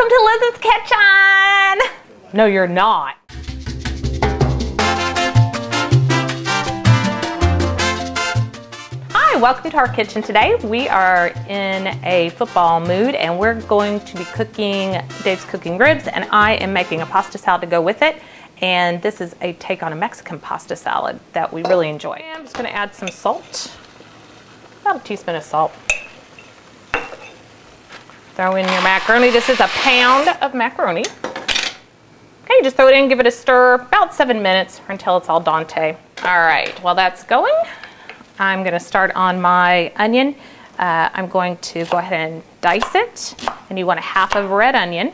Welcome to Liz's Kitchen! No, you're not. Hi, welcome to our kitchen today. We are in a football mood and we're going to be cooking, Dave's cooking ribs and I am making a pasta salad to go with it. And this is a take on a Mexican pasta salad that we really enjoy. And I'm just gonna add some salt, about a teaspoon of salt. Throw in your macaroni. This is a pound of macaroni. Okay, just throw it in, give it a stir, about 7 minutes or until it's al dente. All right, while that's going, I'm gonna start on my onion. I'm going to go ahead and dice it. And you want a half of a red onion.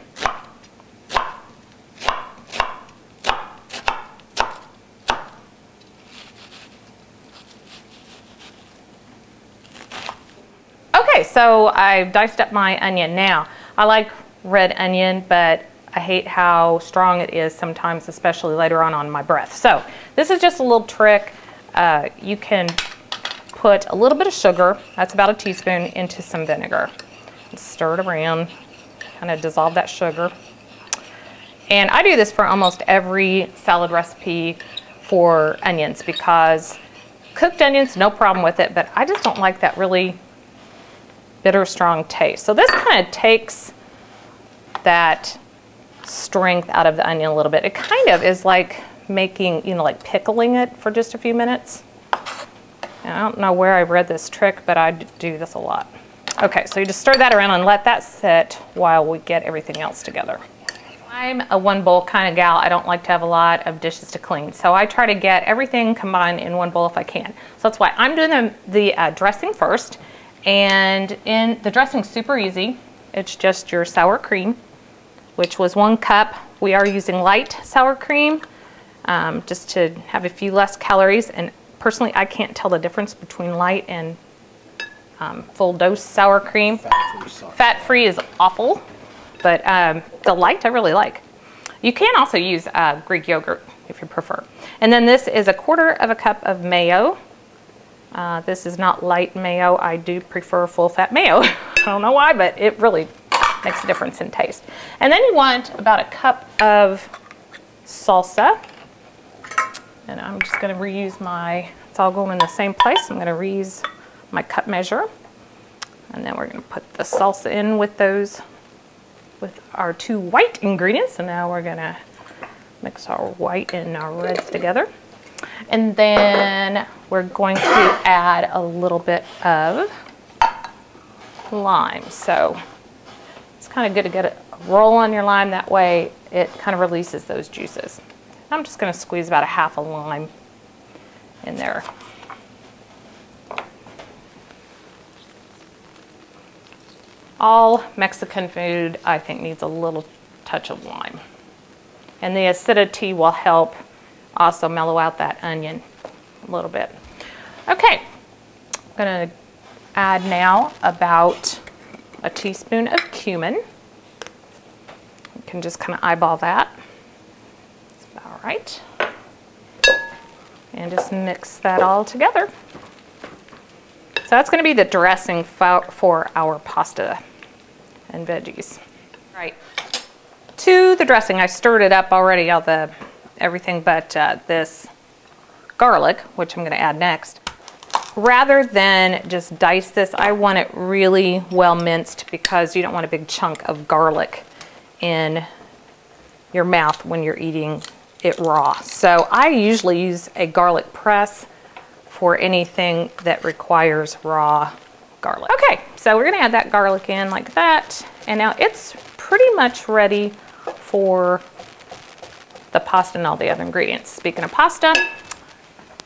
Okay, so I've diced up my onion. Now, I like red onion, but I hate how strong it is sometimes, especially later on my breath. So this is just a little trick. You can put a little bit of sugar, that's about a teaspoon, into some vinegar. And stir it around, kind of dissolve that sugar. And I do this for almost every salad recipe for onions because cooked onions, no problem with it, but I just don't like that really bitter, strong taste. So this kind of takes that strength out of the onion a little bit. It kind of is like making, like pickling it for just a few minutes. And I don't know where I read this trick, but I do this a lot. Okay, so you just stir that around and let that sit while we get everything else together. I'm a one bowl kind of gal. I don't like to have a lot of dishes to clean. So I try to get everything combined in one bowl if I can. So that's why I'm doing the dressing first. And in the dressing, super easy. It's just your sour cream, which was 1 cup. We are using light sour cream just to have a few less calories. And personally, I can't tell the difference between light and full dose sour cream. Fat-free is awful, but the light I really like. You can also use Greek yogurt if you prefer. And then this is 1/4 cup of mayo. This is not light mayo. I do prefer full-fat mayo. I don't know why, but it really makes a difference in taste. And then you want about 1 cup of salsa. And I'm just going to reuse it's all going in the same place. I'm going to reuse my cup measure. And then we're going to put the salsa in with our 2 white ingredients. And now we're going to mix our white and our reds together. And then we're going to add a little bit of lime. So it's kind of good to get a roll on your lime. That way it kind of releases those juices. I'm just going to squeeze about 1/2 a lime in there. All Mexican food, I think, needs a little touch of lime. And the acidity will help also mellow out that onion a little bit. Okay, I'm going to add now about a teaspoon of cumin. You can just kind of eyeball that. That's about right. And just mix that all together. So that's going to be the dressing for our pasta and veggies. All right, to the dressing, I stirred it up already, everything but this garlic, which I'm going to add next. Rather than just dice this, I want it really well minced because you don't want a big chunk of garlic in your mouth when you're eating it raw. So I usually use a garlic press for anything that requires raw garlic. Okay, so we're going to add that garlic in like that. And now it's pretty much ready for the pasta and all the other ingredients. Speaking of pasta,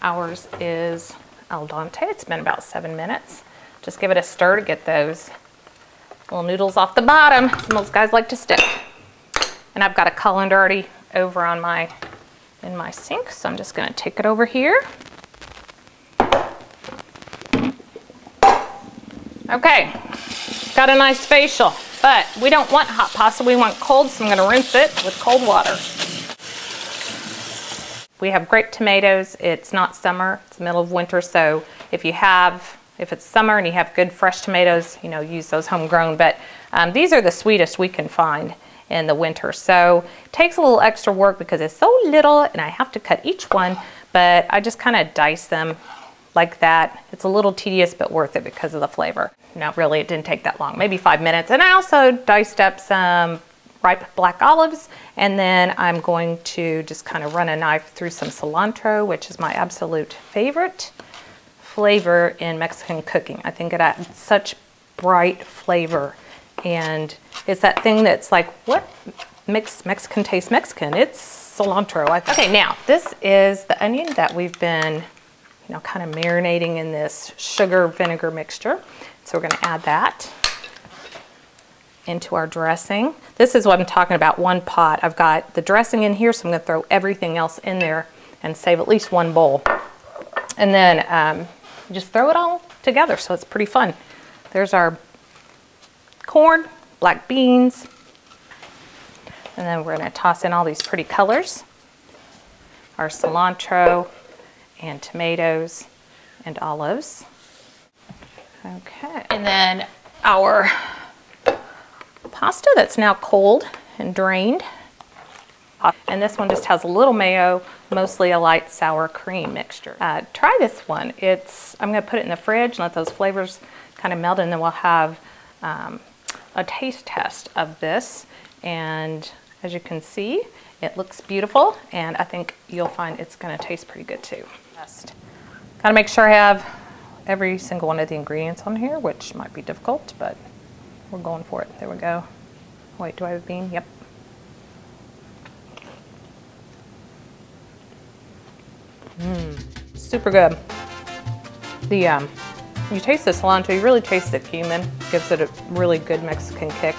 ours is al dente. It's been about 7 minutes. Just give it a stir to get those little noodles off the bottom. Most guys like to stick. And I've got a colander already over on in my sink, so I'm just going to take it over here. Okay, got a nice facial, but we don't want hot pasta. We want cold, so I'm going to rinse it with cold water. We have grape tomatoes. It's not summer, it's the middle of winter, so if it's summer and you have good fresh tomatoes, use those homegrown, but these are the sweetest we can find. in the winter. So it takes a little extra work because it's so little and I have to cut each one, but I just kind of dice them like that. It's a little tedious, but worth it because of the flavor. No, really, it didn't take that long, maybe 5 minutes. And I also diced up some ripe black olives, and then I'm going to just kind of run a knife through some cilantro, which is my absolute favorite flavor in Mexican cooking. I think it adds such bright flavor, and it's that thing that's like, what makes Mexican taste Mexican? It's cilantro. Okay, now this is the onion that we've been kind of marinating in this sugar vinegar mixture. So we're going to add that into our dressing. This is what I'm talking about, one pot. I've got the dressing in here, so I'm going to throw everything else in there and save at least one bowl. And then just throw it all together, so it's pretty fun. There's our corn, black beans, and then we're going to toss in all these pretty colors. Our cilantro and tomatoes and olives. Okay, and then our pasta that's now cold and drained. And this one just has a little mayo, mostly a light sour cream mixture. Try this one. I'm going to put it in the fridge and let those flavors kind of melt, and then we'll have a taste test of this. And as you can see, it looks beautiful, and I think you'll find it's going to taste pretty good too. Got to make sure I have every single one of the ingredients on here, which might be difficult, but we're going for it. There we go. Wait, do I have a bean? Yep. Super good. You taste the cilantro, you really taste the cumin. Gives it a really good Mexican kick.